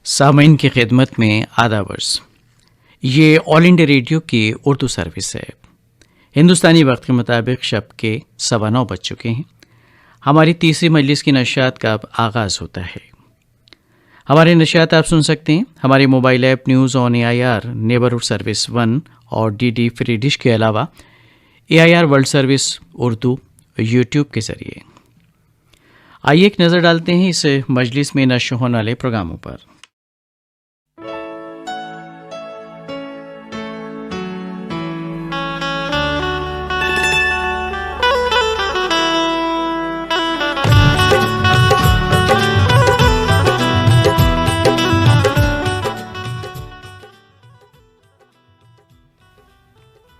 सामीन की खिदमत में आदावर्स। ये ऑल इंडिया रेडियो की उर्दू सर्विस है। हिंदुस्तानी वक्त के मुताबिक शब के 9:15 बज चुके हैं। हमारी तीसरी मजलिस की नशियात का अब आगाज़ होता है। हमारे नशियात आप सुन सकते हैं हमारे mobile app news on AIR neighbourhood service 1 और DD फ्री डिश के अलावा AIR world service Urdu YouTube के ज़रिए। आइए एक नज़र डालते हैं इस मजलिस में नश्र होने वाले प्रोग्रामों पर।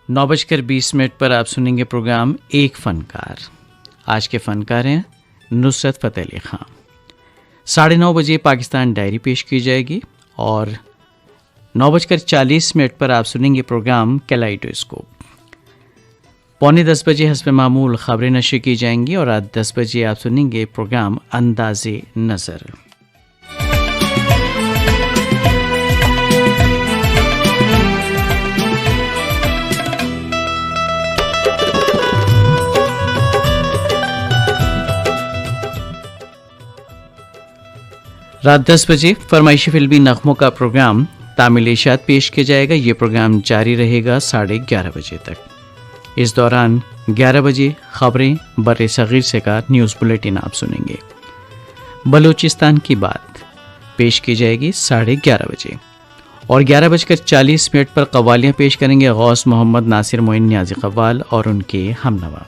नौ बजकर 20 मिनट पर आप सुनेंगे प्रोग्राम एक फ़नकार। आज के फ़नकार हैं नुसरत फ़तेह अली ख़ान। 9:30 बजे पाकिस्तान डायरी पेश की जाएगी और 9:40 पर आप सुनेंगे प्रोग्राम कैलाइडोस्कोप। 9:45 बजे हस्ब मामूल ख़बरें नशर की जाएंगी और रात 10 बजे आप सुनेंगे प्रोग्राम अंदाज़े नज़र। रात 10 बजे फरमाइशी फिल्मी नग़मों का प्रोग्राम तामिल इशात पेश किया जाएगा। ये प्रोग्राम जारी रहेगा 11:30 बजे तक। इस दौरान 11 बजे खबरें बर्रे सगीर से का न्यूज़ बुलेटिन आप सुनेंगे। बलूचिस्तान की बात पेश की जाएगी 11:30 बजे और 11:40 पर कव्वालियाँ पेश करेंगे गौस मोहम्मद नासिर मोइन न्याज़ी कव्वाल और उनके हमनवा।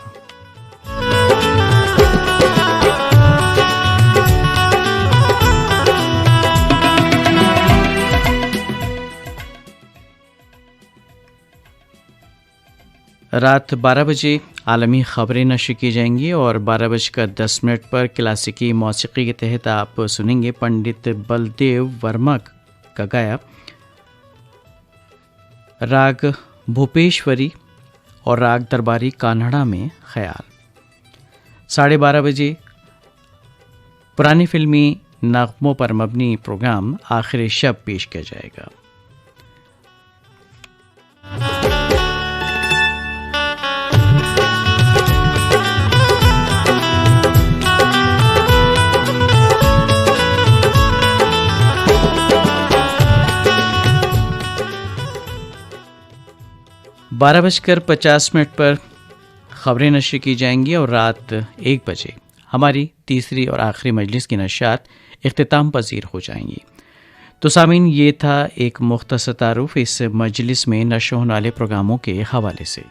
रात 12 बजे आलमी ख़बरें नशर की जाएंगी और 12:10 पर क्लासिकी मौसीकी के तहत आप सुनेंगे पंडित बलदेव वर्मा का गाया राग भूपेश्वरी और राग दरबारी कान्हड़ा में ख्याल। 12:30 बजे पुरानी फिल्मी नग़मों पर मबनी प्रोग्राम आखिर शब पेश किया जाएगा। बारह 12:50 पर ख़बरें नशर की जाएंगी और रात 1 बजे हमारी तीसरी और आखिरी मजलिस की नशियात इख्तिताम पजीर हो जाएंगी। तो सामीन, ये था एक मुख्तसर तारुफ इस मजलिस में नशर होने वाले प्रोग्रामों के हवाले से।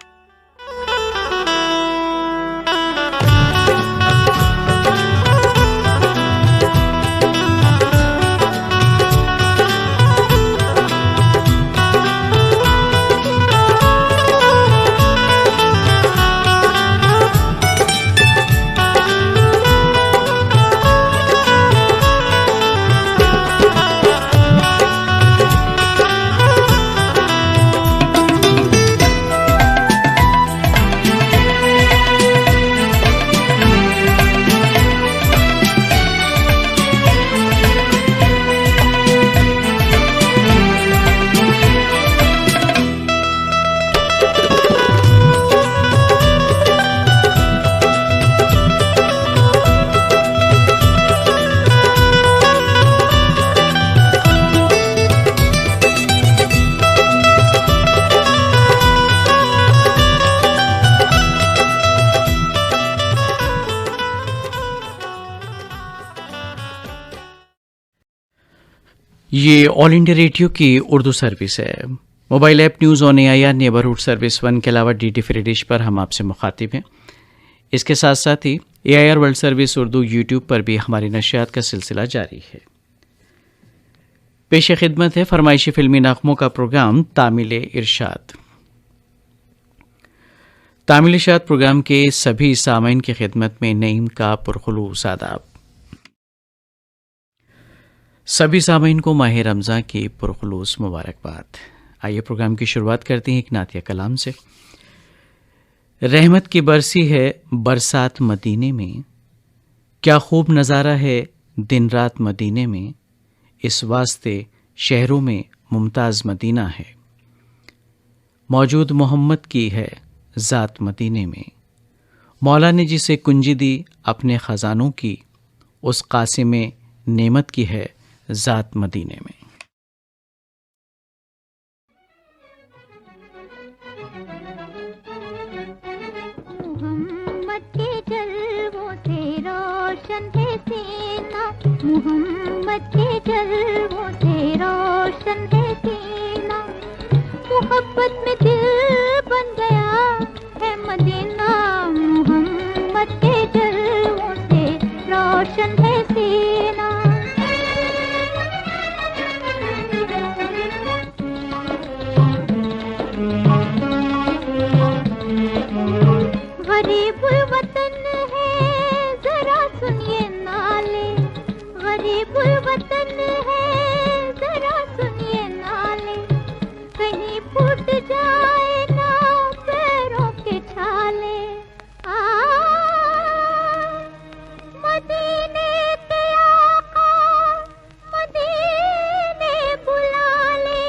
ये ऑल इंडिया रेडियो की उर्दू सर्विस है। Mobile app news on AIR neighbourhood service 1 के अलावा DD फ्री डिश पर हम आपसे मुखातिब हैं। इसके साथ साथ ही AIR world service Urdu YouTube पर भी हमारी नशियात का सिलसिला जारी है। पेश खिदमत है फरमाइशी फिल्मी नग़मों का प्रोग्राम तामिल इरशाद। तामिल इरशाद प्रोग्राम के सभी सामीन की खिदमत में नईम का पुरखुलूस आदाब। सभी सामीन को माह रमज़ान की पुरखुलूस मुबारकबाद। आइए प्रोग्राम की शुरुआत करते हैं एक नातिया कलाम से। रहमत की बरसी है बरसात मदीने में, क्या खूब नज़ारा है दिन रात मदीने में। इस वास्ते शहरों में मुमताज़ मदीना है। मौजूद मोहम्मद की है ज़ात मदीने में। मौला ने जिसे कुंजी दी अपने ख़ज़ानों की, उस कासिम नेमत की है ज़ात मदीने में। मोहम्मद के जलवों से रोशन है सीना, मोहम्मद के जलवों से रोशन है सीना। मोहब्बत में दिल बन गया है मदीना, मोहम्मद के जलवों से रोशन है सीना। गरीबुल वतन है जरा सुनिए नाले, गरीबुल वतन है जरा सुनिए नाले। कहीं फूट जाए ना पैरों के छाले, आ मदीने के आका मदीने बुला ले।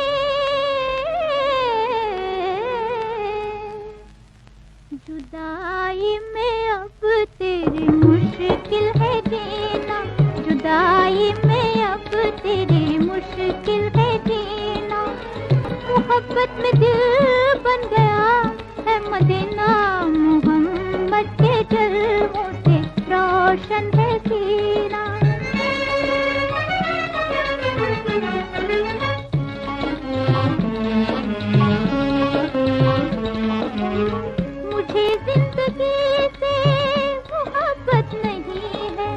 जुदाई में अब तेरी मुश्किल है जीना, जुदाई में अब तेरी मुश्किल है जीना। मोहब्बत में दिल बन गया है मदीना, मोहम्मद के जलवों से रोशन है सीना। मुझे जिंदगी से मोहब्बत नहीं है,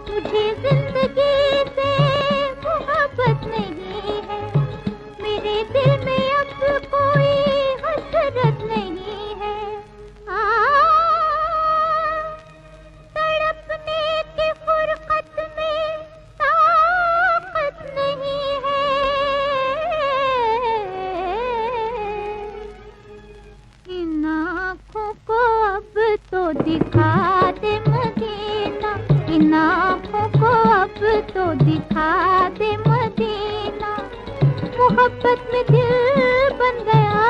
मुझे जिंदगी से मोहब्बत नहीं है। मेरे दिल में अब कोई हसरत नहीं है। आ तड़पने की फुरकत में ताकत नहीं है। इन आँखों को अब तो दिखा दे मदीना, इन आँखों को अब तो दिखा दे मदीना। मोहब्बत में दिल बन गया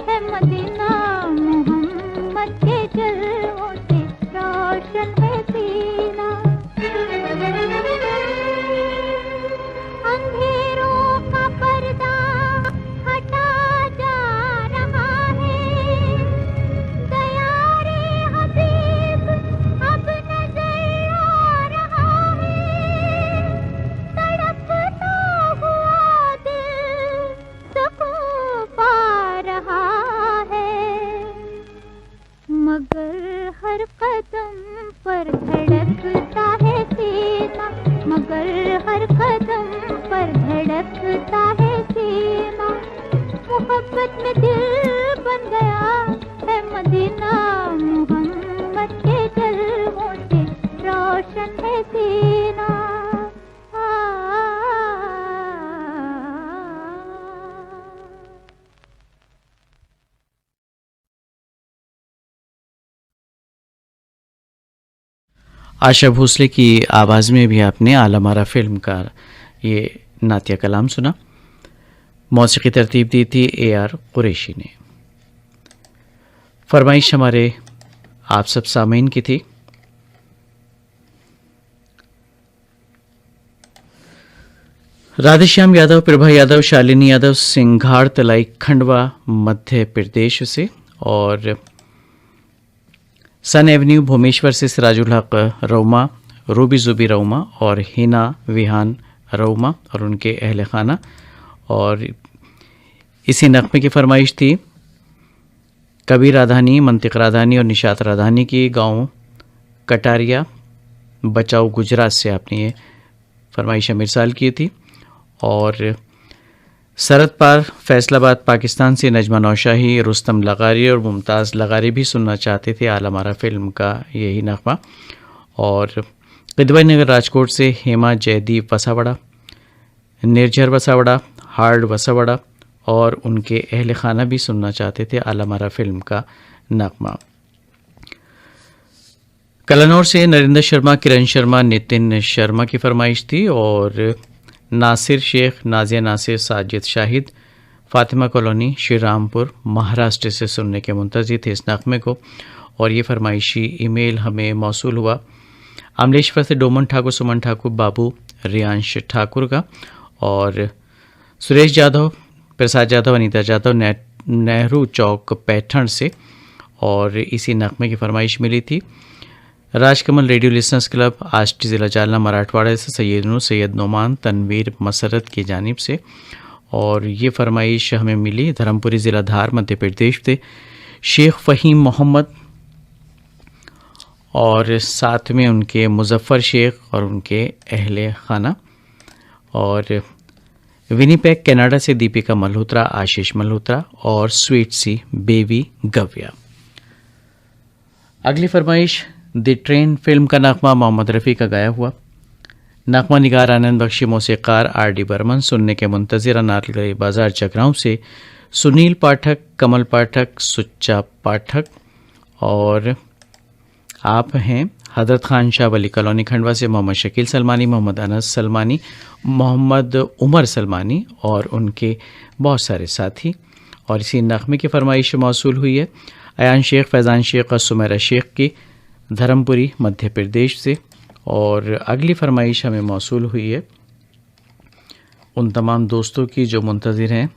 है मदीना, मोहम्मद के जलवों से रोशन है सीना। अंधेरों का पर्दा हटा जा रहा है, दया रे हबीब अब नजर आ रहा है। तड़पता हुआ दिल सुकून पा रहा है, मगर हर कदम पर धड़कता है सीना, मगर हर कदम पर धड़कता है सीना। मोहब्बत में दिल बन गया है मदीना, मोहम्मद के जलवों से रोशन है सीना। आशा भोसले की आवाज़ में भी आपने आलमारा फिल्म का ये नातिया कलाम सुना। मौसीकी तरतीब दी थी AR कुरैशी ने। फरमाइश हमारे आप सब सामीन की थी। राधेश्याम यादव, प्रभा यादव, शालिनी यादव, सिंघाड़ तलाई, खंडवा, मध्य प्रदेश से, और सन एवेन्यू भूमेश्वर से सिराजुल हक रौमा, रूबी जुबी रौमा और हिना विहान रौमा और उनके अहल खाना। और इसी नगमे की फरमाइश थी कबीर राधानी, मंतिक राधानी और निशात राधानी की, गांव कटारिया, बचाओ गुजरात से आपने ये फरमाइश मिरसाल की थी। और सरहद पार फैसलाबाद पाकिस्तान से नजमा नौशाही, रुस्तम लगारी और मुमताज़ लगारी भी सुनना चाहते थे आलमारा फिल्म का यही नगमा। और किदवई नगर राजकोट से हेमा जयदीप वसावड़ा, निर्झर वसावड़ा, हार्ड वसावड़ा और उनके अहल खाना भी सुनना चाहते थे आलमारा फिल्म का नगमा। कलानौर से नरेंद्र शर्मा, किरण शर्मा, नितिन शर्मा की फरमाइश थी। और नासिर शेख, नाजिया नासिर, साजिद शाहिद, फातिमा कॉलोनी, श्री रामपुर, महाराष्ट्र से सुनने के मुंतज़िर थे इस नग़मे को। और ये फरमाइशी ईमेल हमें मौसूल हुआ अमलेश्वर से डोमन ठाकुर, सुमन ठाकुर, बाबू रियांश ठाकुर का, और सुरेश यादव, प्रसाद यादव, अनीता यादव, नेहरू चौक पैठण से। और इसी नग़मे की फरमाइश मिली थी Rajkamal radio listeners club, Ashti ज़िला जालना, मराठवाड़ा से सैयद नूर, सैयद नोमान, तनवीर मसरत की जानिब से। और ये फरमाइश हमें मिली धर्मपुरी ज़िला धार, मध्य प्रदेश से शेख फ़हीम मोहम्मद, और साथ में उनके मुजफ्फ़र शेख और उनके अहले खाना। और विनीपेग कनाडा से दीपिका मल्होत्रा, आशीष मल्होत्रा और स्वीट सी बेबी गव्या। अगली फरमाइश द ट्रेन फिल्म का नगमा मोहम्मद रफ़ी का गाया हुआ। नगमा निगार आनंद बख्शी, मौसीक़ार आर.डी. बर्मन। सुनने के मुंतज़िर नारगली बाज़ार जगराऊँ से सुनील पाठक, कमल पाठक, सुच्चा पाठक। और आप हैं हज़रत खान शाह वली कॉलोनी खंडवा से मोहम्मद शकील सलमानी, मोहम्मद अनस सलमानी, मोहम्मद उमर सलमानी और उनके बहुत सारे साथी। और इसी नग़मे की फरमाइश मौसूल हुई है अयान शेख, फैज़ान शेख और सुमेरा शेख की, धर्मपुरी मध्य प्रदेश से। और अगली फरमाइश हमें मौसूल हुई है उन तमाम दोस्तों की जो मुंतज़िर हैं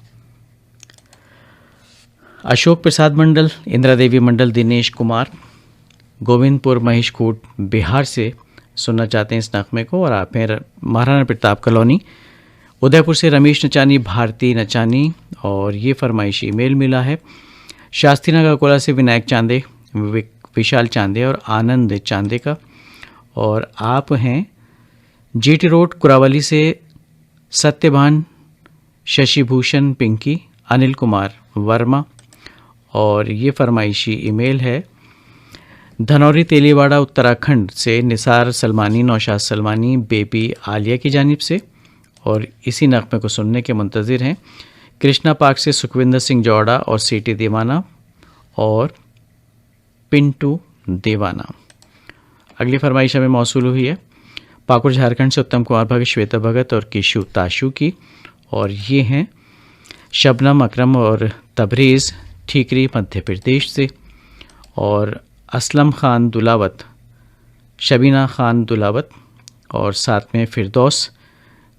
अशोक प्रसाद मंडल, इंदिरा देवी मंडल, दिनेश कुमार, गोविंदपुर महेशखूट बिहार से सुनना चाहते हैं इस नग़मे को। और आप हैं महाराणा प्रताप कॉलोनी, उदयपुर से रमेश नचानी, भारती नचानी। और ये फरमाइश ईमेल मिला है शास्त्री नगर कोला से विनायक चांदे, विशाल चांदे और आनंद चांदे का। और आप हैं जीटी रोड कुरावली से सत्यभान, शशिभूषण पिंकी, अनिल कुमार वर्मा। और ये फरमाइशी ईमेल है धनौरी तेलीवाड़ा उत्तराखंड से निसार सलमानी, नौशाद सलमानी, बेबी आलिया की जानिब से। और इसी नग़मे को सुनने के मुंतज़िर हैं कृष्णा पार्क से सुखविंदर सिंह जौड़ा और सीटी दीवाना और पिंटू दीवाना। अगली फरमाइश हमें मौसूल हुई है पाकुड़ झारखंड से उत्तम कुमार भगत, श्वेता भगत और किशु ताशु की। और ये हैं शबनम अकरम और तबरेज़ ठीकरी मध्य प्रदेश से। और असलम खान दुलावत, शबीना खान दुलावत और साथ में फिरदौस,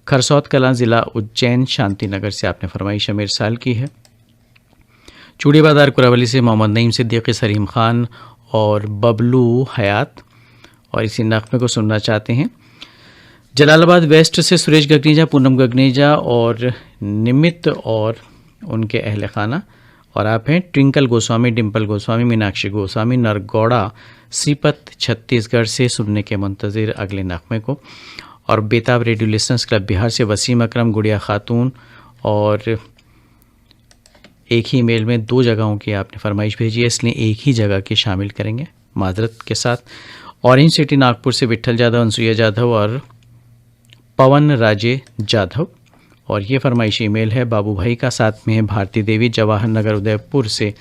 खरसौत कलां ज़िला उज्जैन शांतिनगर से आपने फरमाइश अमीर साल की है। चूड़ी बाजार कुरावली से मोहम्मद नईम सिद्दीकी, सलीम खान और बबलू हयात। और इसी नग़मे को सुनना चाहते हैं जलालाबाद वेस्ट से सुरेश गगनेजा, पूनम गगनेजा और निमित और उनके अहल खाना। और आप हैं ट्विंकल गोस्वामी, डिम्पल गोस्वामी, मीनाक्षी गोस्वामी, नरगौड़ा सीपत छत्तीसगढ़ से सुनने के मुंतज़िर अगले नग़मे को। और बेताब रेडियो लिसनर्स क्लब बिहार से वसीम अकरम, गुड़िया खातून। और एक ही मेल में 2 जगहों की आपने फरमाइश भेजी है, इसलिए एक ही जगह की शामिल करेंगे माजरत के साथ। ऑरेंज सिटी नागपुर से विट्ठल जाधव, अनसुईया जाधव और पवन राजे जाधव। और ये फरमाइशी ईमेल है बाबू भाई का, साथ में है भारती देवी, जवाहर नगर उदयपुर से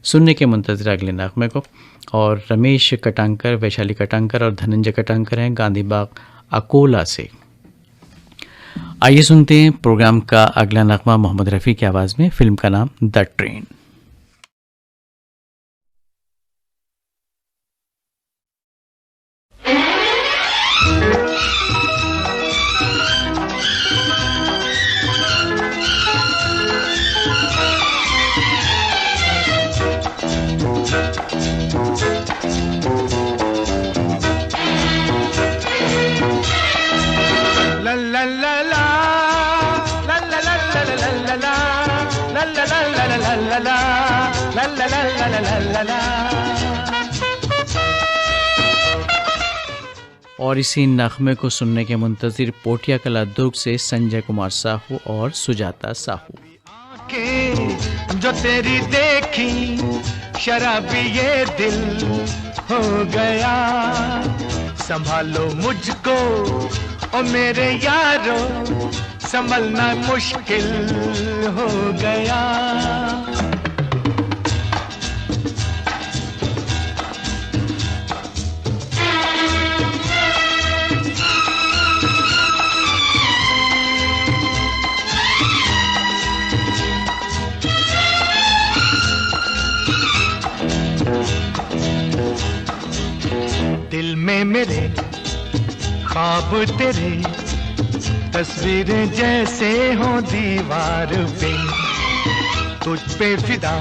सुनने के मुंतज़िर अगले नग़मे को। और रमेश कटांकर, वैशाली कटांकर और धनंजय कटांकर हैं गांधी बाग अकोला से। आइए सुनते हैं प्रोग्राम का अगला नग़मा मोहम्मद रफ़ी की आवाज़ में। फिल्म का नाम द ट्रेन। और इसी नग़मे को सुनने के मुंतज़िर पोटिया कला दुर्ग से संजय कुमार साहू और सुजाता साहू। जो तेरी देखी शराबी ये दिल हो गया, संभालो मुझको ओ मेरे यारो, संभलना मुश्किल हो गया। में मेरे ख्वाब तेरे, तस्वीरें जैसे हो दीवार पे, तुझ पे फिदा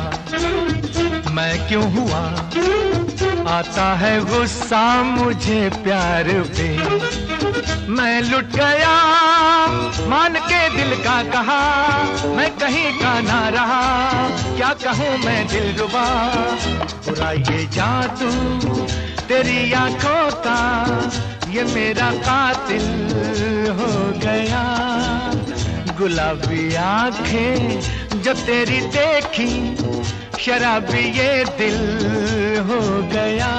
मैं क्यों हुआ, आता है गुस्सा मुझे प्यार पे। मैं लुट गया मान के दिल का कहा, मैं कहीं का ना रहा, क्या कहूँ मैं दिलरुबा। बुरा ये जादू तेरी आंखों का, ये मेरा कातिल हो गया। गुलाबी आंखें जब तेरी देखी, शराबी ये दिल हो गया।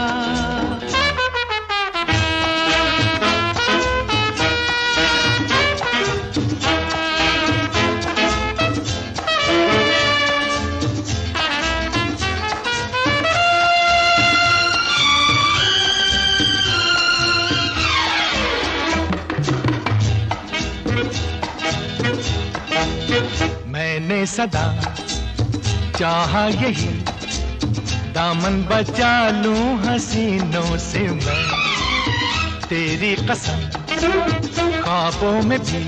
मैंने सदा चाहा यही, दामन बचा लूं हसीनों से मैं, तेरी कसम ख्वाबों में भी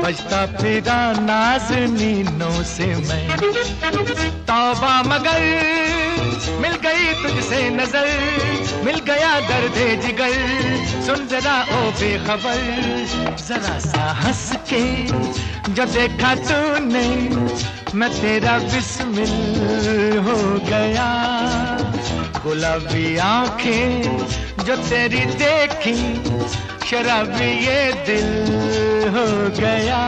बजता फिरा नाज़नीनों से मैं। तौबा मगर मिल गई तुझसे नजर, मिल गया दर्दे जिगर, सुन जरा ओ बेखबर। जरा सा हंस के जो देखा तूने, मैं तेरा बिस्मिल हो गया। गुलाबी आंखें जो तेरी देखी, शराबी ये दिल हो गया।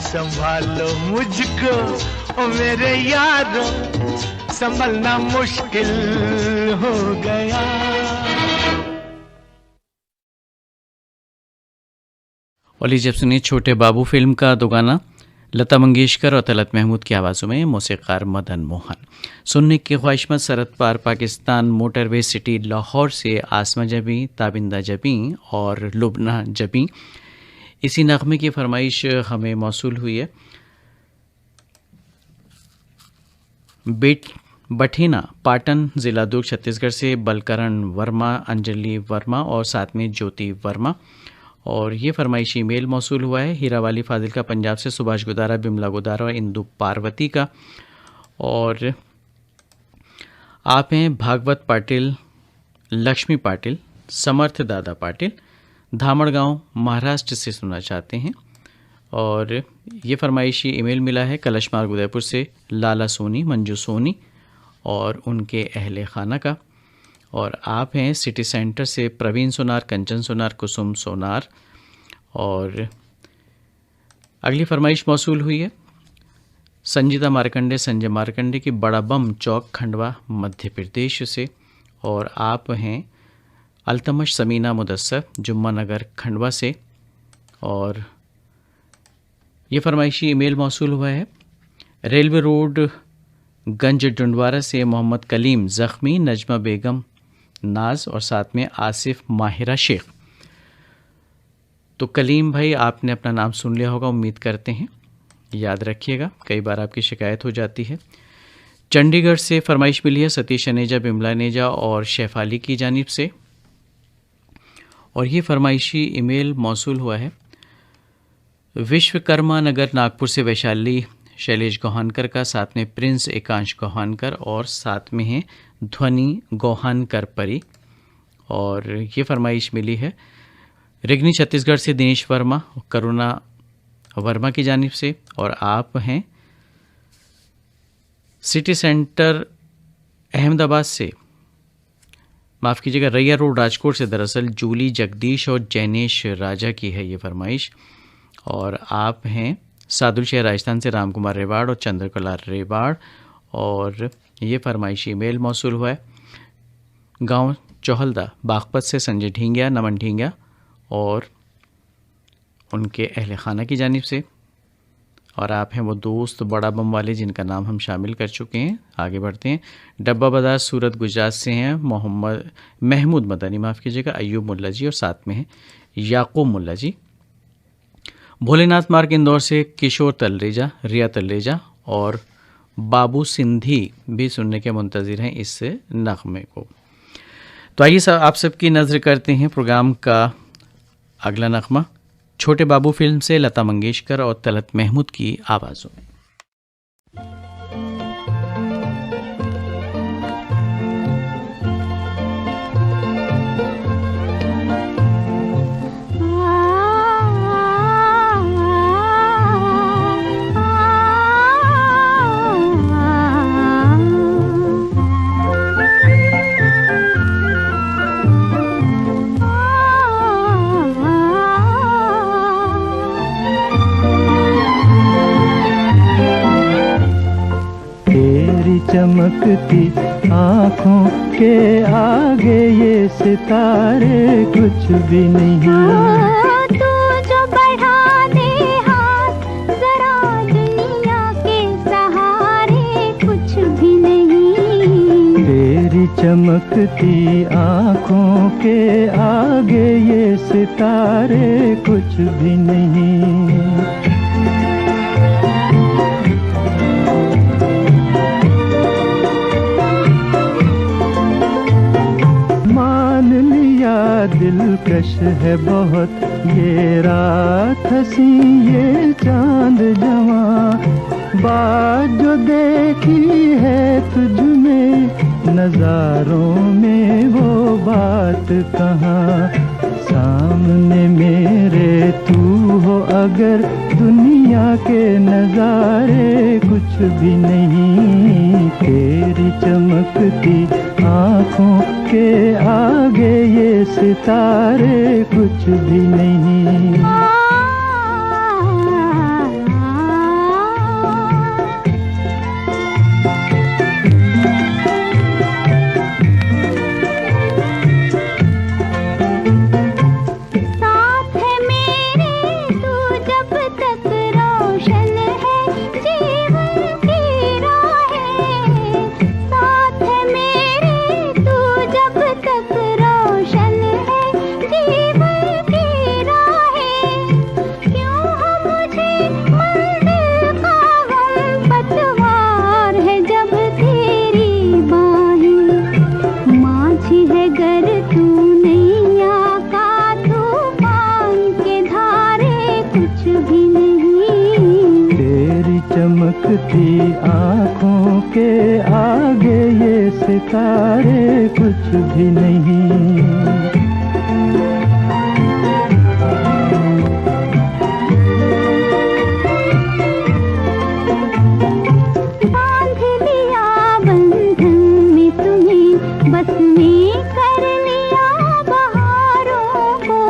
संभालो मुझको ओ मेरे यारो, संभलना मुश्किल हो गया। और लीजिए अब सुनिए छोटे बाबू फिल्म का दो गाना, लता मंगेशकर और तलत महमूद की आवाज़ों में, मौसीक़ार मदन मोहन। सुनने की ख्वाहिशमंद सरहद पार पाकिस्तान मोटरवे सिटी लाहौर से आसमा जबी, ताबिंदा जबी और लुबना जबी, इसी नग़मे की फरमाइश हमें मौसूल हुई है। बठेना पाटन ज़िला दुर्ग छत्तीसगढ़ से बलकरण वर्मा, अंजलि वर्मा और साथ में ज्योति वर्मा। और ये फरमाइशी मेल मौसूल हुआ है हीरावाली फाजिल का पंजाब से, सुभाष गुदारा, बिमला गुदारा और इंदु पार्वती का। और आप हैं भागवत पाटिल, लक्ष्मी पाटिल, समर्थ दादा पाटिल, धामड़गांव महाराष्ट्र से सुनना चाहते हैं। और ये फरमाइशी ईमेल मिला है कलश मार्ग उदयपुर से लाला सोनी, मंजू सोनी और उनके अहले खाना का। और आप हैं सिटी सेंटर से प्रवीण सोनार, कंचन सोनार, कुसुम सोनार। और अगली फरमाइश मौसूल हुई है संजीता मार्कंडे, संजय मार्कंडे की बड़ा बम चौक, खंडवा मध्य प्रदेश से। और आप हैं अल्तमश समीना मुदस्सर, जुम्मा नगर खंडवा से। और ये फरमाइशी ईमेल मौसूल हुआ है रेलवे रोड गंज डुंडवारा से मोहम्मद कलीम ज़ख्मी, नजमा बेगम नाज और साथ में आसिफ माहिरा शेख। तो कलीम भाई आपने अपना नाम सुन लिया होगा, उम्मीद करते हैं, याद रखिएगा, कई बार आपकी शिकायत हो जाती है। चंडीगढ़ से फरमाइश मिली है सतीश अनेजा, बिमला अनेजा और शेफाली की जानिब से। और ये फरमाइशी ईमेल मौसूल हुआ है विश्वकर्मा नगर नागपुर से वैशाली शैलेश गौहानकर का, साथ में प्रिंस एकांश गौहानकर और साथ में है ध्वनि गौहानकर परी। और ये फरमाइश मिली है रिगनी छत्तीसगढ़ से दिनेश वर्मा, करुणा वर्मा की जानिब से। और आप हैं सिटी सेंटर अहमदाबाद से, माफ़ कीजिएगा रैया रोड राजकोट से, दरअसल जूली जगदीश और जैनेश राजा की है ये फरमाइश। और आप हैं सादुल शहर राजस्थान से राम कुमार रेवाड़ और चंद्रकला रेवाड़। और ये फरमाइशी मेल मौसूल हुआ है गांव चौहलदा बागपत से संजय ढींगिया, नमन ढींगिया और उनके अहले खाना की जानिब से। और आप हैं वो दोस्त बड़ा बम वाले जिनका नाम हम शामिल कर चुके हैं। आगे बढ़ते हैं, डब्बा बाजार सूरत गुजरात से हैं महमूद मदनी, माफ़ कीजिएगा, अयूब मुल्ला जी और साथ में हैं याकूब मुल्ला जी। भोलेनाथ मार्ग इंदौर से किशोर तलरेजा, रिया तलरेजा और बाबू सिंधी भी सुनने के मुंतज़िर हैं इस नग़मे को। तो आइए आप सबकी नज़र करते हैं प्रोग्राम का अगला नगमा, छोटे बाबू फिल्म से लता मंगेशकर और तलत महमूद की आवाज़ों में। चमकती आँखों के आगे ये सितारे कुछ भी नहीं। तू जो बढ़ा दे हाथ जरा दुनिया के सहारे कुछ भी नहीं। तेरी चमकती आँखों के आगे ये सितारे कुछ भी नहीं। दिलकश है बहुत ये रात हंसी ये चांद जवां, बात जो देखी है तुझ में नजारों में वो बात कहाँ। सामने मेरे तू हो अगर दुनिया के नजारे कुछ भी नहीं। तेरी चमकती आँखों के आगे ये सितारे कुछ भी नहीं। चमकती आँखों के आगे ये सितारे कुछ भी नहीं। बांध लिया बंधन में तुम्हें बस में कर लिया बहारों को।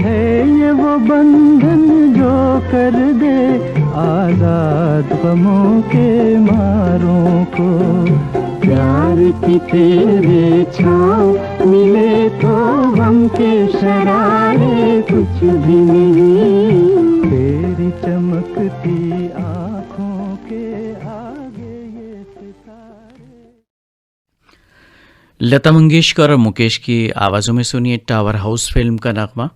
है ये वो बंधन जो कर दे आजाद गमों के मारों को। प्यार की तेरे छाँव मिले तो गम के शरारे कुछ भी नहीं। तेरी चमकती आँखों के आगे ये सितारे। लता मंगेशकर और मुकेश की आवाज़ों में सुनिए टावर हाउस फिल्म का नगमा।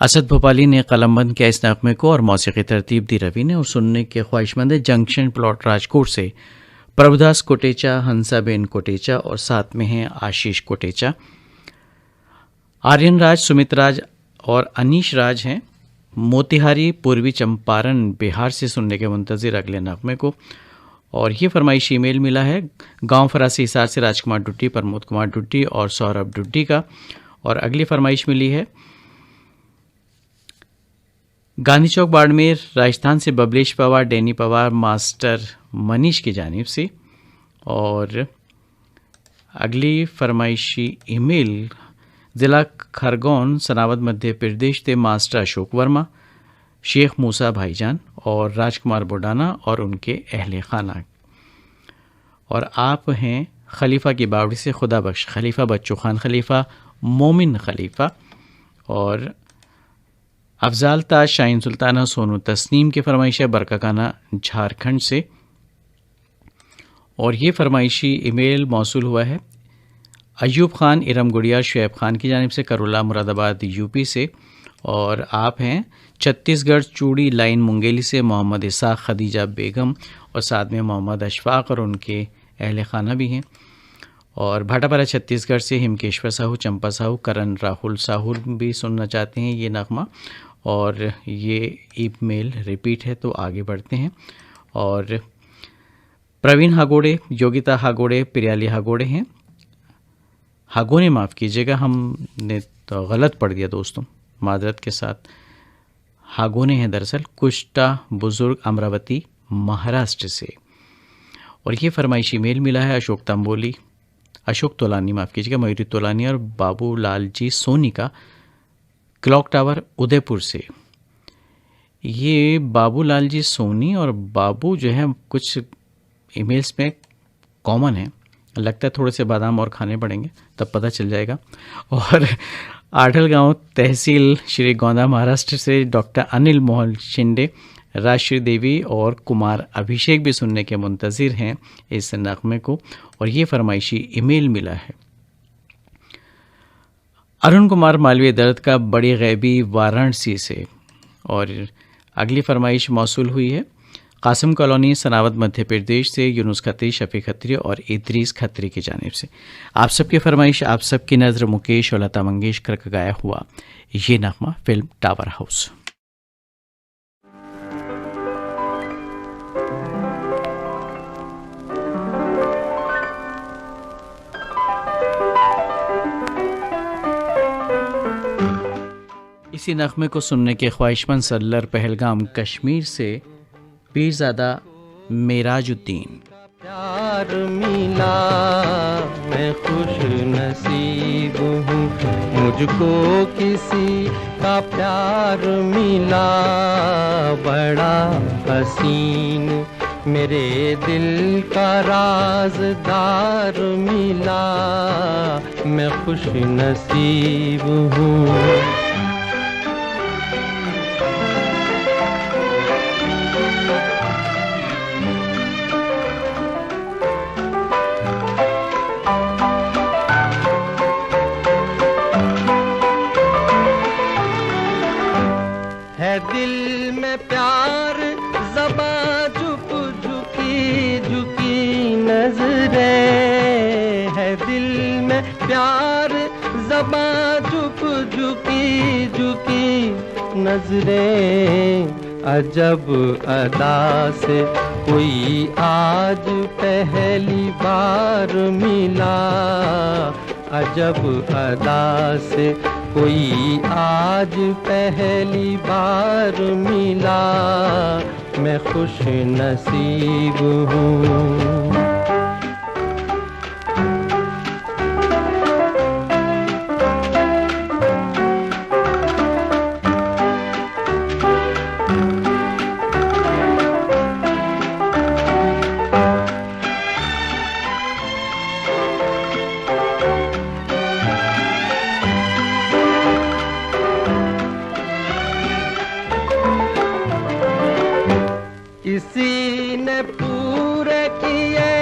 असद भोपाली ने कलमबंद किया इस नगमे को और मौसीकी तरतीब दी रवि ने, और सुनने के ख्वाहिशमंद जंक्शन प्लॉट राजकोट से प्रभुदास कोटेचा, हंसाबेन कोटेचा और साथ में हैं आशीष कोटेचा। आर्यन राज, सुमित राज और अनीश राज हैं मोतिहारी पूर्वी चंपारण बिहार से सुनने के मुंतज़िर अगले नगमे को। और ये फरमाइश ईमेल मिला है गांव फरासी हिसार से राजकुमार डुड्डी, प्रमोद कुमार डुड्डी और सौरभ डुड्डी का। और अगली फरमाइश मिली है गांधी चौक बाड़मेर राजस्थान से बबलेश पवार, डैनी पवार, मास्टर मनीष की जानिब से। और अगली फरमाइशी ईमेल ज़िला खरगोन सनावद मध्य प्रदेश से मास्टर अशोक वर्मा, शेख मूसा भाईजान और राजकुमार बोडाना और उनके अहले खाना। और आप हैं खलीफा की बावड़ी से खुदा बख्श खलीफा, बच्चू खान खलीफा, मोमिन खलीफा और अफजाल ताज, शाहीन सुल्ताना, सोनू तस्नीम की फरमाइश है बरकाकाना झारखंड से। और ये फरमाइशी ईमेल मौसूल हुआ है अयूब खान, इरम गुड़िया, शुएब खान की जानिब से करुला मुरादाबाद यूपी से। और आप हैं छत्तीसगढ़ चूड़ी लाइन मुंगेली से मोहम्मद इसाक, खदीजा बेगम और साथ में मोहम्मद अशफाक और उनके अहल खाना भी हैं। और भाटापारा छत्तीसगढ़ से हिमकेश्वर साहू, चंपा साहू, करण राहुल साहू भी सुनना चाहते हैं ये नगमा, और ये ईमेल रिपीट है तो आगे बढ़ते हैं। और प्रवीण हागोड़े, योगिता हागोड़े, प्रियाली हागोड़े हैं। हागोने माफ़ कीजिएगा, हमने तो गलत पढ़ दिया दोस्तों, मादरत के साथ। हागोने हैं दरअसल, कुष्टा बुजुर्ग, अमरावती महाराष्ट्र से। और ये फरमाइशी मेल मिला है अशोक तोलानी माफ़ कीजिएगा, मयूरी तोलानी और बाबू लाल जी सोनी का, क्लॉक टावर उदयपुर से। ये बाबू लाल जी सोनी और बाबू जो है कुछ ईमेल्स में कॉमन है, लगता है थोड़े से बादाम और खाने पड़ेंगे तब पता चल जाएगा। और आठल गांव तहसील श्री गोंदा महाराष्ट्र से डॉक्टर अनिल मोहन शिंदे, राजश्री देवी और कुमार अभिषेक भी सुनने के मुंतज़िर हैं इस नगमे को। और ये फरमाइशी ईमेल मिला है अरुण कुमार मालवीय दर्द का, बड़ी गैबी वाराणसी से। और अगली फरमाइश मौसूल हुई है कासिम कॉलोनी, सनावद मध्य प्रदेश से यूनुस खत्री, शफी खत्री और इद्रीस खत्री की जानिब से। आप सबकी फरमाइश, आप सबकी नज़र मुकेश और लता मंगेशकर का गाया हुआ ये नगमा फिल्म टावर हाउस। इसी नगमे को सुनने के ख्वाहिशमंद सल्लर पहलगाम कश्मीर से पीरज़ादा मेराजुद्दीन। प्यार मिला मैं खुश नसीब हूँ, मुझको किसी का प्यार मिला बड़ा हसीन, मेरे दिल का राज़दार मिला मैं खुश नसीब हूँ। दिल में प्यार ज़बां झुक झुकी झुकी नजरें है, दिल में प्यार ज़बां झुक झुकी झुकी नजरें, अजब अदा से कोई आज पहली बार मिला, अजब अदा से कोई आज पहली बार मिला मैं खुश नसीब हूँ। किसी ने पूरे किए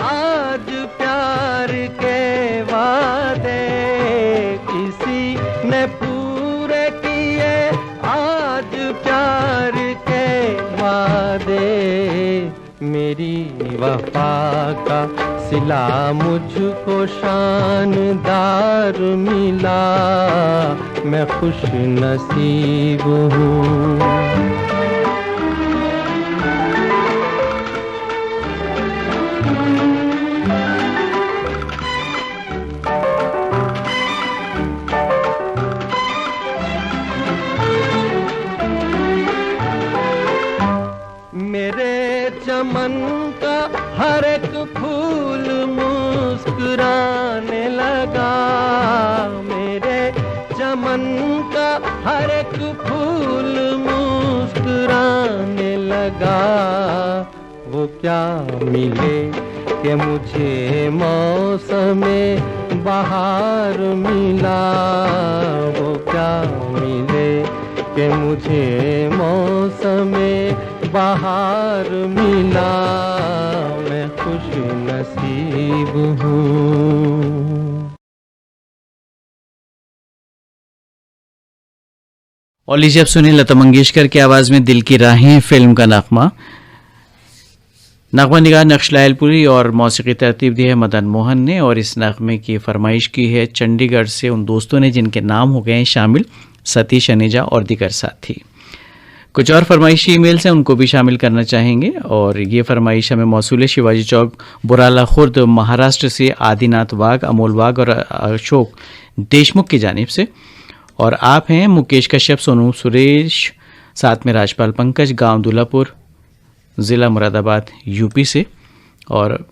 आज प्यार के वादे, किसी ने पूरे किए आज प्यार के वादे, मेरी वफा का सिला मुझको शानदार मिला मैं खुश नसीब हूँ। चमन का हर एक फूल मुस्कुराने लगा, मेरे चमन का हर एक फूल मुस्कुराने लगा, वो क्या मिले कि मुझे मौसमे बहार मिला, वो क्या मिले कि मुझे मौसमे बहार मिला मैं खुश नसीब हूँ। और लीजिए अब सुनिए लता मंगेशकर की आवाज़ में दिल की राहें फिल्म का नगमा। नगमा निगाह नक्शलायलपुरी और मौसीकी तरतीब दी है मदन मोहन ने, और इस नगमे की फरमाइश की है चंडीगढ़ से उन दोस्तों ने जिनके नाम हो गए हैं शामिल, सतीश अनेजा और दीगर साथी। कुछ और फरमाइशी ईमेल्स हैं, उनको भी शामिल करना चाहेंगे, और ये फरमाइश हमें मौसूल है शिवाजी चौक, बुराला खुर्द, महाराष्ट्र से आदिनाथ वाघ, अमोल वाघ और अशोक देशमुख की जानिब से। और आप हैं मुकेश कश्यप, सोनू सुरेश, साथ में राजपाल पंकज, गांव दुलापुर, ज़िला मुरादाबाद, यूपी से। और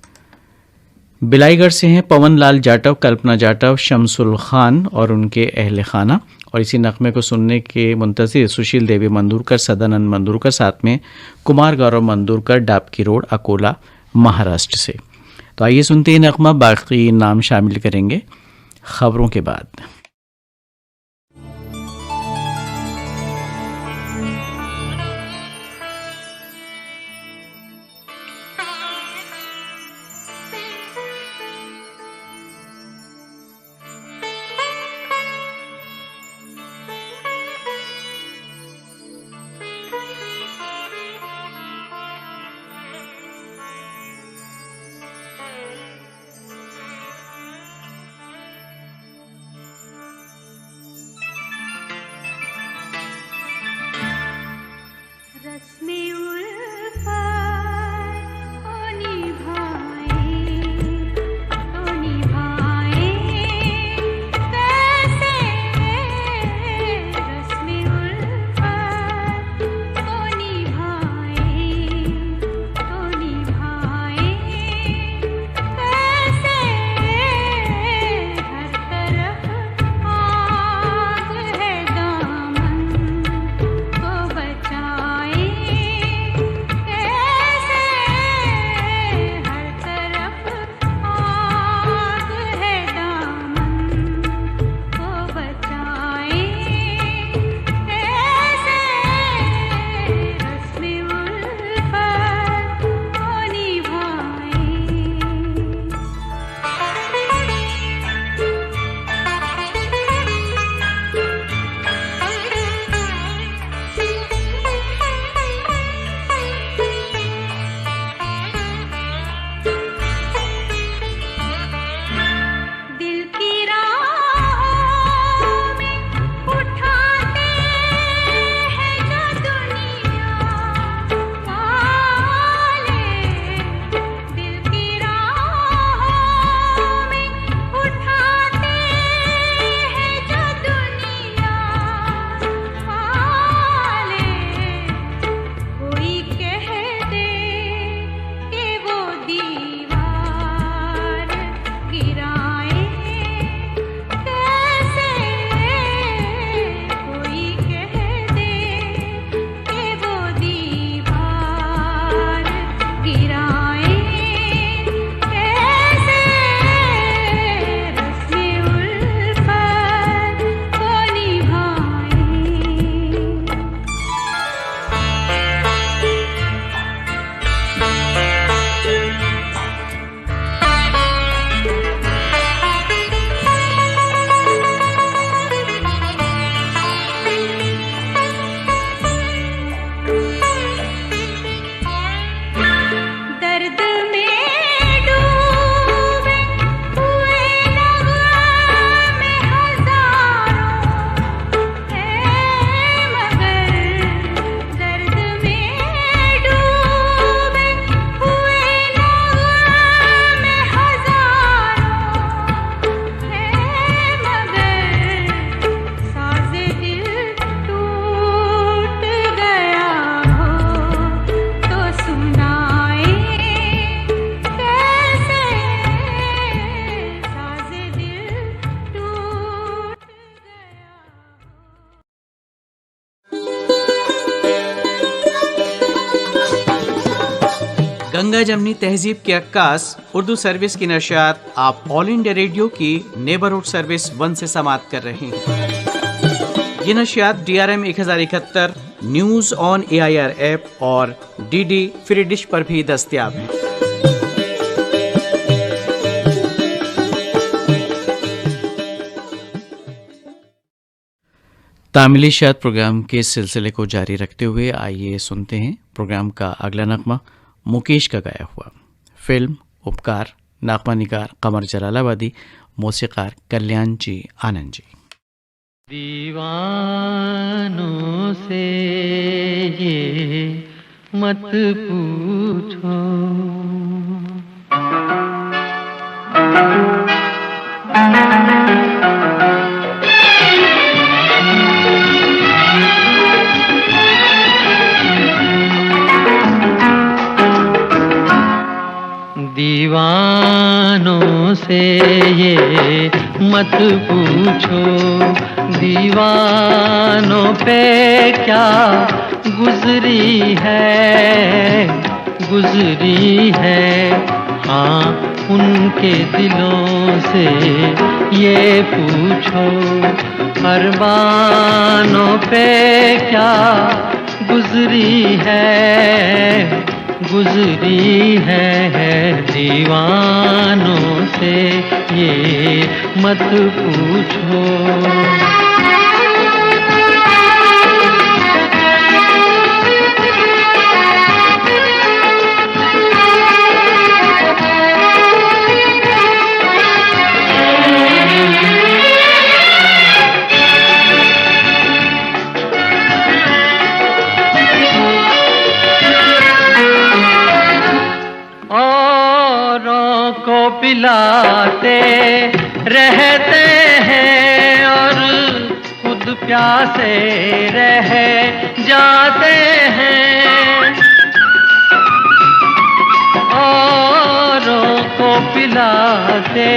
बिलाईगढ़ से हैं पवन लाल जाटव, कल्पना जाटव, शमसुल खान और उनके अहल खाना। और इसी नगमे को सुनने के मुंतज़िर सुशील देवी मंदुरकर, सदानंद मंदुरकर, साथ में कुमार गौरव मंदुरकर, डाबकी रोड, अकोला, महाराष्ट्र से। तो आइए सुनते हैं नगमा, बाकी नाम शामिल करेंगे खबरों के बाद। गंगा जमनी तहजीब के अक्कास उर्दू सर्विस की नशियात आप ऑल इंडिया रेडियो की नेबरहुड सर्विस 1 से समाप्त कर रहे हैं। ये नशियात DRM 1071 news on AIR app और DD फ्री डिश पर भी दस्तयाब हैं। तामिली शाद प्रोग्राम के सिलसिले को जारी रखते हुए आइए सुनते हैं प्रोग्राम का अगला नगमा मुकेश का गाया हुआ। फिल्म उपकार, नगमा निगार कमर जलालाबादी, मौसीकार कल्याण जी आनंद जी। दीवानों से ये मत पूछो, दीवानों से ये मत पूछो, दीवानों पे क्या गुजरी है, हाँ उनके दिलों से ये पूछो, अरमानों पे क्या गुजरी है, दीवानों से ये मत पूछो। पिलाते रहते हैं और खुद प्यासे रह जाते हैं, औरों को पिलाते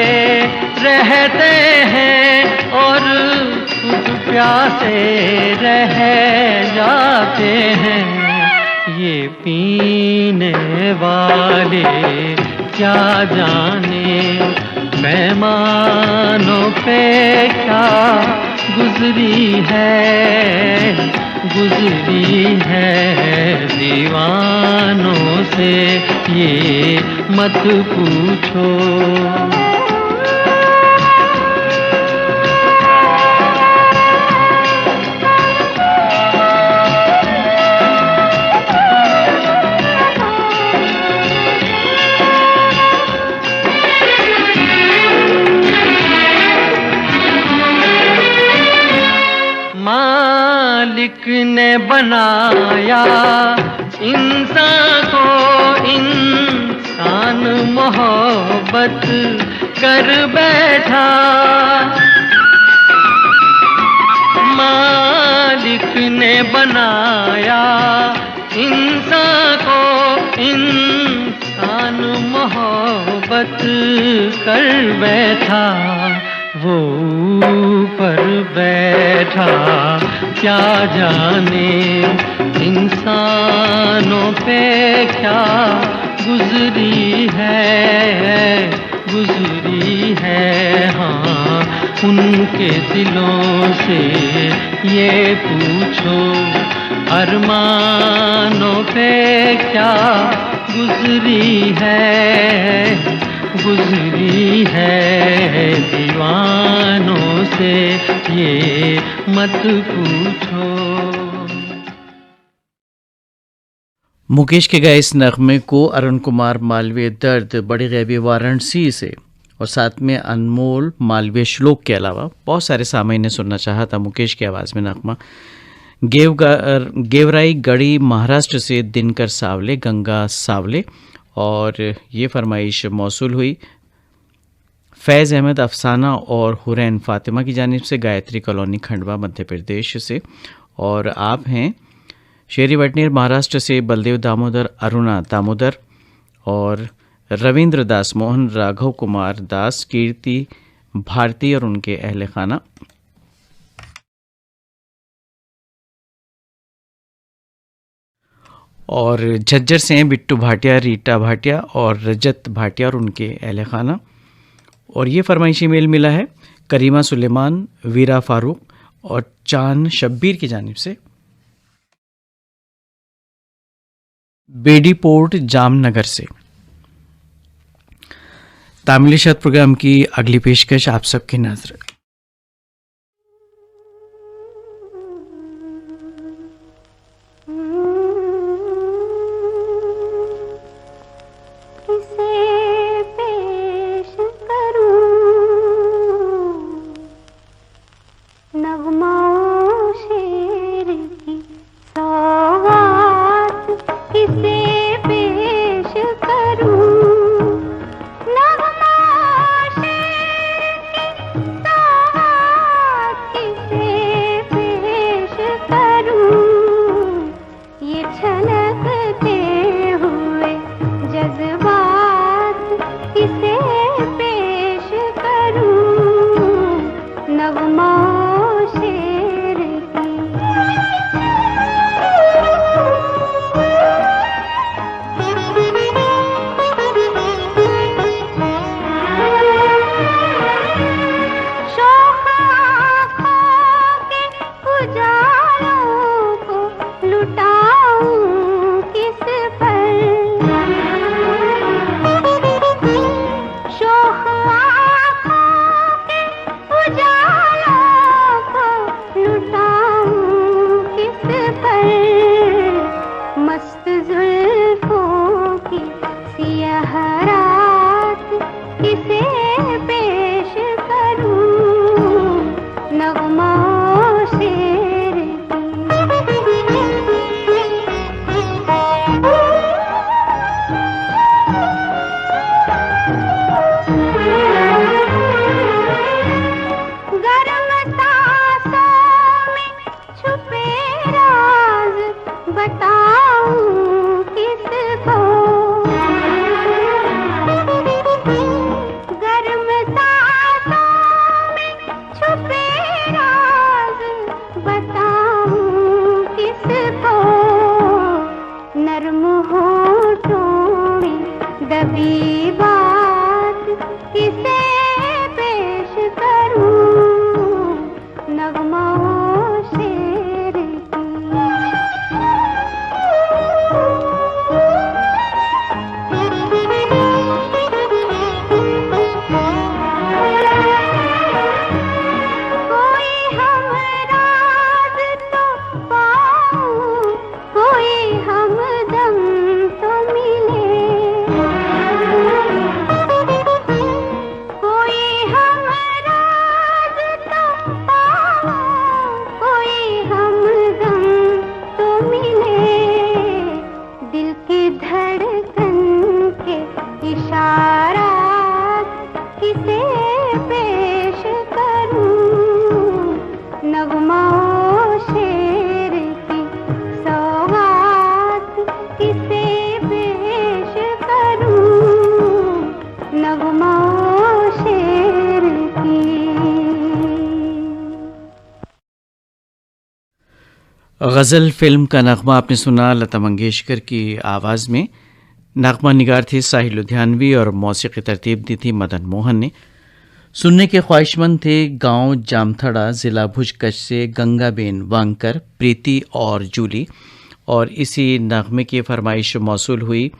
रहते हैं और खुद प्यासे रह जाते हैं, ये पीने वाले क्या जाने पैमानों पे क्या गुजरी है, दीवानों से ये मत पूछो। मालिक ने बनाया इंसान को, इंसान मोहब्बत कर बैठा, मालिक ने बनाया इंसान को, इंसान मोहब्बत कर बैठा, वो ऊपर बैठा क्या जाने इंसानों पे क्या गुजरी है, हाँ उनके दिलों से ये पूछो, अरमानों पे क्या गुजरी है, दीवानों से ये मत पूछो। मुकेश के गाए इस नगमे को अरुण कुमार मालवीय दर्द बड़ी गैबी वाराणसी से और साथ में अनमोल मालवीय श्लोक के अलावा बहुत सारे सामईन ने सुनना चाहा था मुकेश की आवाज़ में नगमा। गेवराई गढ़ी महाराष्ट्र से दिनकर सावले, गंगा सावले, और ये फरमाइश मौसूल हुई फैज़ अहमद अफसाना और हुरैन फातिमा की जानिब से, गायत्री कॉलोनी खंडवा मध्य प्रदेश से, और आप हैं शेरी वटनेर महाराष्ट्र से बलदेव दामोदर, अरुणा दामोदर और रविंद्र दास मोहन, राघव कुमार दास, कीर्ति भारती और उनके अहले खाना। और झज्जर से हैं बिट्टू भाटिया, रीटा भाटिया और रजत भाटिया और उनके अहले खाना। और ये फरमाइशी मेल मिला है करीमा सुलेमान, वीरा फारूक और चांद शब्बीर की जानिब से, बेडीपोर्ट जामनगर से। तामिली शत प्रोग्राम की अगली पेशकश आप सबकी नजर। दबी बात किसे पेश करूं, नगमाओं शेर कोई हमराज तो पाऊं, कोई हमदम तो मिले, कोई हमराज तो पाऊं, कोई हमदम तो मिले, दिल की धड़कन के इशारात किसे पेश करूं, नगमाओं शेर की सौगात किसे पेश करूं, नगमाओं शेर की। गज़ल फिल्म का नगमा आपने सुना लता मंगेशकर की आवाज़ में। नगमा निगार थी साहिल लुधियानवी और मौसीकी तरतीब दी थी मदन मोहन ने। सुनने के ख्वाहिशमंद थे गांव जामथड़ा ज़िला भुज कच्छ से गंगाबेन वांकर, प्रीति और जूली। और इसी नगमे की फरमाइश मौसूल हुई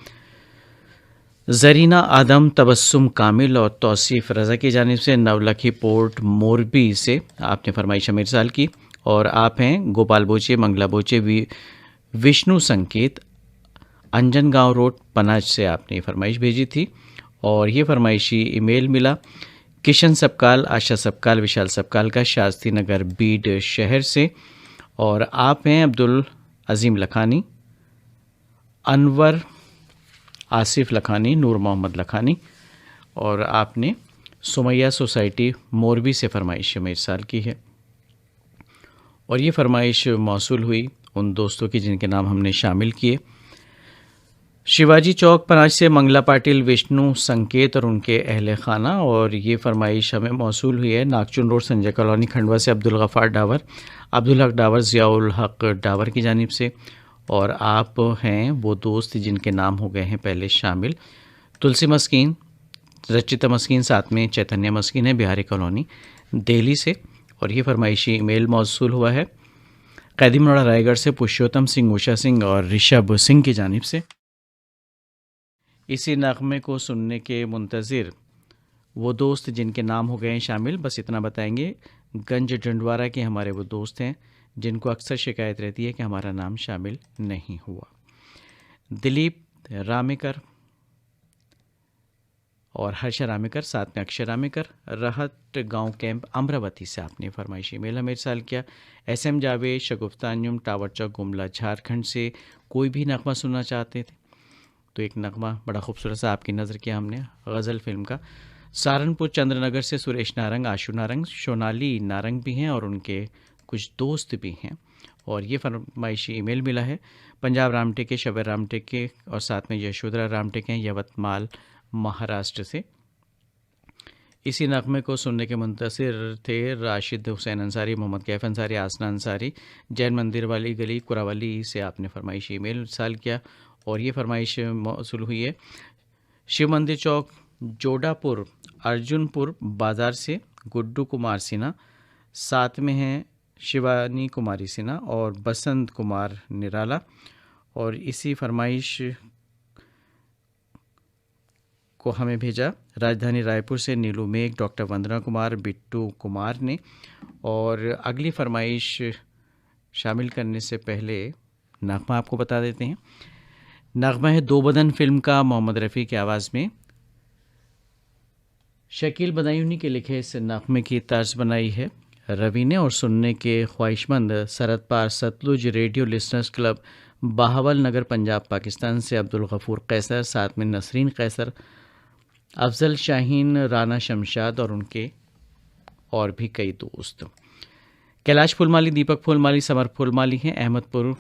जरीना आदम, तबस्सुम कामिल और तौसीफ रज़ा की जानिब से। नवलखी पोर्ट मोरबी से आपने फरमाइश मिर्साल की। और आप हैं गोपाल बोचे, मंगला बोचे, विष्णु संकेत, अंजन गांव रोड पनाज से आपने फरमाइश भेजी थी। और ये फरमाइशी ईमेल मिला किशन सबकाल, आशा सबकाल, विशाल सबकाल का, शास्त्री नगर बीड शहर से। और आप हैं अब्दुल अजीम लखानी, अनवर आसिफ लखानी, नूर मोहम्मद लखानी। और आपने सुमैया सोसाइटी मोरबी से फरमाइश मिर्साल की है। और ये फरमाइश मौसूल हुई उन दोस्तों की जिनके नाम हमने शामिल किए। शिवाजी चौक पनाज से मंगला पाटिल, विष्णु संकेत और उनके अहले खाना। और ये फरमाइश हमें मौसूल हुई है नागचुन रोड संजय कॉलोनी खंडवा से अब्दुल गफ़ार डावर, अब्दुल हक डावर, ज़ियाउल हक डावर की जानिब से। और आप हैं वो दोस्त जिनके नाम हो गए हैं पहले शामिल। तुलसी मस्कीन, रचिता मस्कीन, साथ में चैतन्य मस्कीन है, बिहारी कॉलोनी दिल्ली से। और ये फरमाइशी ईमेल मौसूल हुआ है कैदी मोड़ा रायगढ़ से पुरुषोत्तम सिंह, उषा सिंह और ऋषभ सिंह की जानिब से। इसी नगमे को सुनने के मुंतज़िर वो दोस्त जिनके नाम हो गए हैं शामिल, बस इतना बताएंगे गंज डंडवारा के हमारे वो दोस्त हैं जिनको अक्सर शिकायत रहती है कि हमारा नाम शामिल नहीं हुआ। दिलीप रामेकर और हर्षा रामेकर, साथ में अक्षय रामेकर, रहत गांव कैंप अमरावती से आपने फरमाइशी मेल हमें साल किया। SM जावेद, शगुफ्ता अंजुम, टावर चौक गुमला झारखंड से कोई भी नगमा सुनना चाहते थे तो एक नगमा बड़ा खूबसूरत सा आपकी नज़र किया हमने गज़ल फिल्म का। सहारनपुर चंद्रनगर से सुरेश नारंग, आशु नारंग, सोनाली नारंग भी हैं और उनके कुछ दोस्त भी हैं। और ये फरमाइशी ईमेल मिला है पंजाब रामटेके, शबर रामटेके और साथ में यशोधरा रामटेके हैं, यवतमाल महाराष्ट्र से। इसी नगमे को सुनने के मुंतज़िर थे राशिद हुसैन अंसारी, मोहम्मद कैफ अंसारी, आसना अंसारी, जैन मंदिर वाली गली कुरावली से आपने फरमाइशी ईमेल साल किया। और ये फरमाइश मौसूल हुई है शिव मंदिर चौक, जोडापुर, अर्जुनपुर बाज़ार से गुड्डू कुमार सिन्हा, साथ में हैं शिवानी कुमारी सिन्हा और बसंत कुमार निराला। और इसी फरमाइश को हमें भेजा राजधानी रायपुर से नीलू मेघ, डॉक्टर वंदना कुमार, बिट्टू कुमार ने। और अगली फरमाइश शामिल करने से पहले नगमा आपको बता देते हैं। नगमा है दो बदन फिल्म का, मोहम्मद रफ़ी की आवाज़ में। शकील बदायूनी के लिखे इस नगमे की तर्ज बनाई है रवि ने। और सुनने के ख्वाहिशमंद सरहद पार Sutlej radio listeners club, Bahawalnagar, Punjab, Pakistan से अब्दुल गफूर कैसर, साथ में नसरीन कैसर, अफजल शाहीन, राना शमशाद और उनके और भी कई दोस्त। कैलाश फुलमाली, दीपक फुलमाली, समर फुलमाली हैं अहमदपुर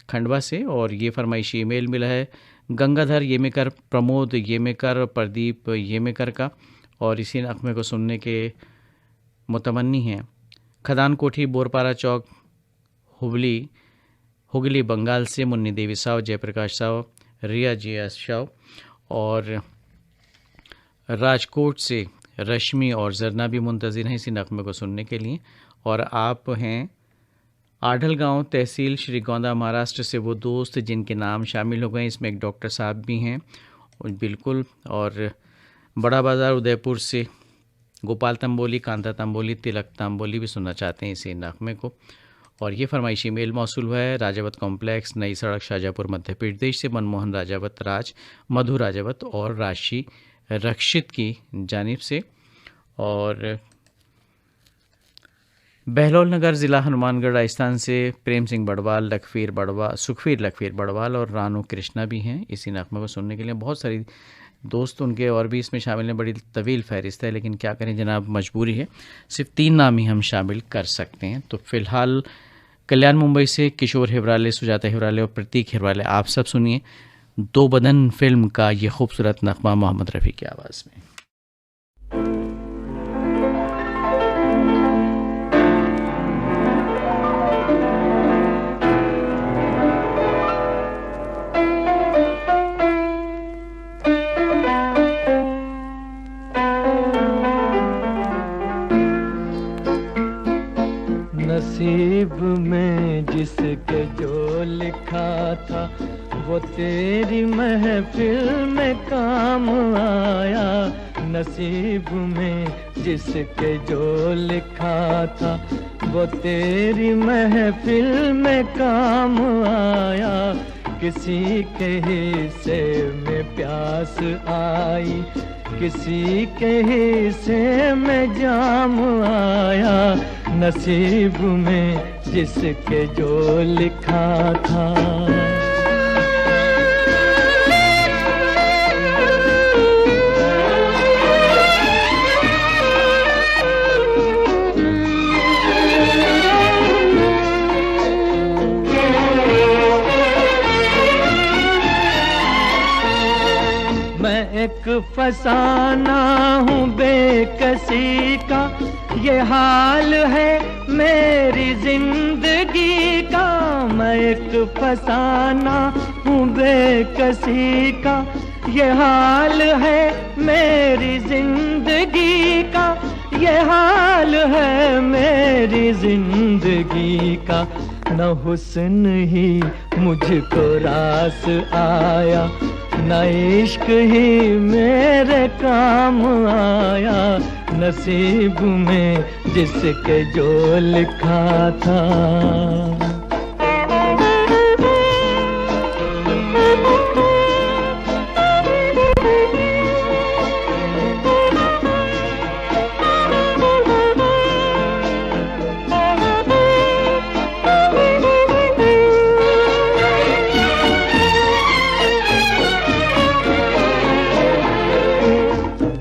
खंडवा से। और ये फरमाइशी ईमेल मिला है गंगाधर येमेकर, प्रमोद येमेकर, प्रदीप येमेकर का। और इसी नगमे को सुनने के मुतमन्नी हैं खदान कोठी, बोरपारा चौक, हुगली बंगाल से मुन्नी देवी साव, जयप्रकाश साव, रिया जिया साव। और राजकोट से रश्मि और जरना भी मुंतज़िर हैं इसी नगमे को सुनने के लिए। और आप हैं आढ़ल गांव तहसील श्रीगोंदा महाराष्ट्र से वो दोस्त जिनके नाम शामिल हो गए, इसमें एक डॉक्टर साहब भी हैं और बिल्कुल। और बड़ा बाज़ार उदयपुर से गोपाल तंबोली, कांता तंबोली, तिलक तंबोली भी सुनना चाहते हैं इसी नगमे को। और ये फरमाइशी मेल मौसूल हुआ है राजावत कॉम्प्लेक्स, नई सड़क, शाहजहाँपुर, मध्य प्रदेश से मनमोहन राजावत, राज, मधु राजावत और राशि रक्षित की जानिब से। और बहलोल नगर ज़िला हनुमानगढ़ राजस्थान से प्रेम सिंह बड़वाल, सुखवीर लखवीर बड़वाल और रानू कृष्णा भी हैं इसी नगमे को सुनने के लिए। बहुत सारी दोस्त उनके और भी इसमें शामिल हैं, बड़ी तवील फहरिस्त है, लेकिन क्या करें जनाब, मजबूरी है, सिर्फ 3 नाम ही हम शामिल कर सकते हैं। तो फ़िलहाल कल्याण मुंबई से किशोर हिवराले, सुजाता हिवराले और प्रतीक हिवराले, आप सब सुनिए दो बदन फिल्म का ये खूबसूरत नगमा मोहम्मद रफ़ी की आवाज़ में। नसीब में जिसके जो लिखा था वो तेरी महफिल में काम आया। नसीब में जिसके जो लिखा था वो तेरी महफिल में काम आया। किसी के हिस्से में प्यास आई, किसी के हिस्से में जाम आया। नसीब में जिसके जो लिखा था। एक फसाना हूँ बेकसी का, ये हाल है मेरी जिंदगी का। मैं एक फसाना हूँ बेकसी का, ये हाल है मेरी जिंदगी का। ये हाल है मेरी जिंदगी का। न हुस्न ही मुझको रास आया, न इश्क ही मेरे काम आया। नसीब में जिसके जो लिखा था।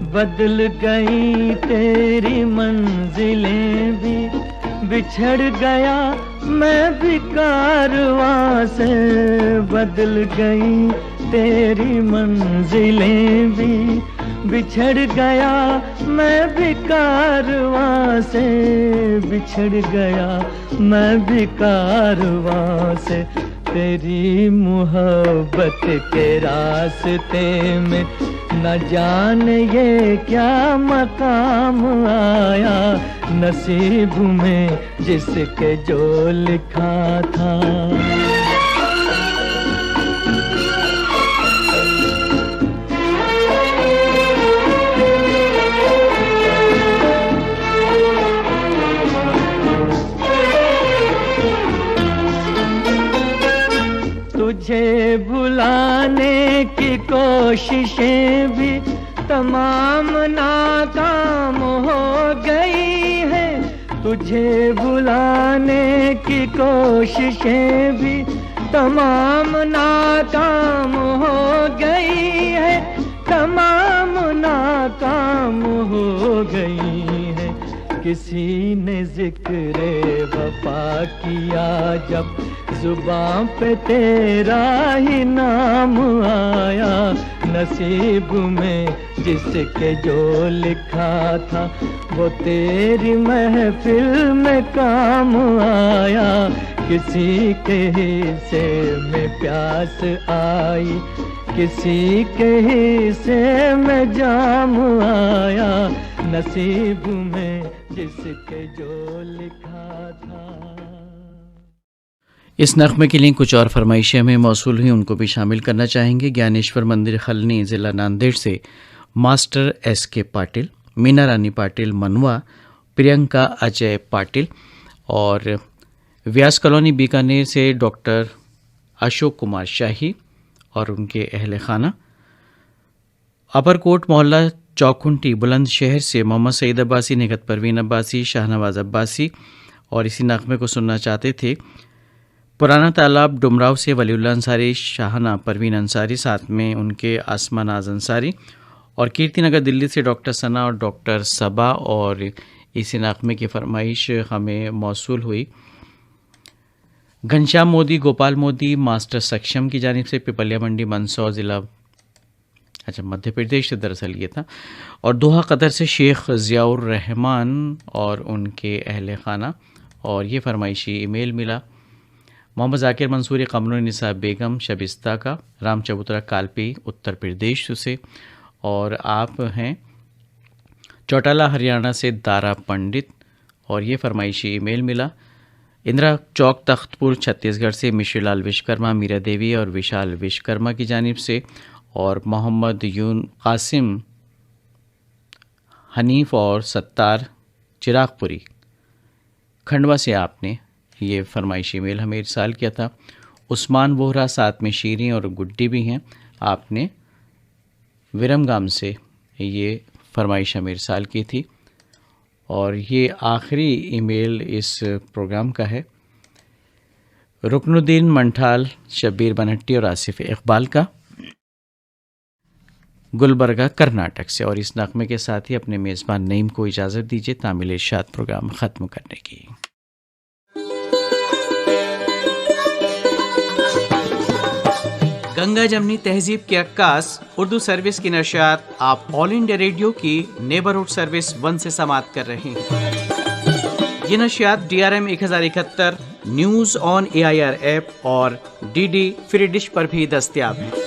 बदल गई तेरी मंजिलें भी, बिछड़ गया मैं भी कारवां से। बदल गई तेरी मंजिलें भी, बिछड़ गया मैं भी कारवां से। बिछड़ गया मैं भी कारवां से। तेरी मोहब्बत के रास्ते में न जाने ये क्या मकाम आया। नसीब में जिसके जो लिखा था। तुझे भुलाने की कोशिशें भी तमाम नाकाम हो गई है। तुझे भुलाने की कोशिशें भी तमाम नाकाम हो गई है। तमाम नाकाम हो गई है। किसी ने जिक्र वफा किया जब, जुबां पे तेरा ही नाम आया। नसीब में जिसके जो लिखा था वो तेरी महफिल में काम आया। किसी के हिस्से में प्यास आई, किसी के हिस्से में जाम आया, नसीब में जिसके जो लिखा था। इस नग़्मे के लिए कुछ और फरमाइशें हमें मौसूल हुई, उनको भी शामिल करना चाहेंगे। ज्ञानेश्वर मंदिर खलनी, ज़िला नांदेड़ से मास्टर SK पाटिल, मीना रानी पाटिल मनवा, प्रियंका अजय पाटिल, और व्यास कॉलोनी बीकानेर से डॉक्टर अशोक कुमार शाही और उनके अहले खाना। अपरकोट मोहल्ला चौखुंटी बुलंदशहर से मोहम्मद सईद अब्बासी, निगत परवीन अब्बासी, शाहनवाज अब्बासी, और इसी नग़्मे को सुनना चाहते थे। पुराना तालाब डुमराव से वलीउल्लाह अंसारी, शाहना परवीन अंसारी, साथ में उनके आसमा नाज अंसारी, और कीर्तिनगर दिल्ली से डॉक्टर सना और डॉक्टर सबा। और इसी नग़्मे की फरमाइश हमें मौसूल हुई घनश्याम मोदी, गोपाल मोदी, मास्टर सक्षम की जानिब से, पिपलिया मंडी मंदसौर ज़िला, अच्छा मध्य प्रदेश से दरअसल ये था, और दोहा कतर से शेख ज़ियाउर रहमान और उनके अहले खाना। और ये फरमाइशी ईमेल मिला मोहम्मद ज़ाकिर मंसूरी, कमरुन निसा बेगम शबिस्ता का, राम चबूतरा कालपी उत्तर प्रदेश से, और आप हैं चौटाला हरियाणा से दारा पंडित। और ये फरमाइशी ईमेल मिला इंदिरा चौक तख्तपुर छत्तीसगढ़ से मिश्रीलाल विश्वकर्मा, मीरा देवी और विशाल विश्वकर्मा की जानिब से, और मोहम्मद यून कासिम, हनीफ और सत्तार चिरागपुरी खंडवा से आपने ये फरमाइशी मेल हमें इरसाल किया था। उस्मान बोहरा, साथ में शीरी और गुड्डी भी हैं, आपने विरमगाम से ये फरमाइश हमें इरसाल की थी। और ये आखिरी ईमेल इस प्रोग्राम का है रुकनुद्दीन मंठाल, शब्बीर बनहट्टी और आसिफ इकबाल का, गुलबर्गा कर्नाटक से। और इस नग़्मे के साथ ही अपने मेज़बान नईम को इजाज़त दीजिए तामिल इरशाद प्रोग्राम ख़त्म करने की। गंगा जमनी तहजीब की अक्कास उर्दू सर्विस की नशियात आप ऑल इंडिया रेडियो की नेबरहुड सर्विस 1 से समाअत कर रहे हैं। ये नशियात DRM 1071, news on AIR app और DD फ्री डिश पर भी दस्तयाब हैं।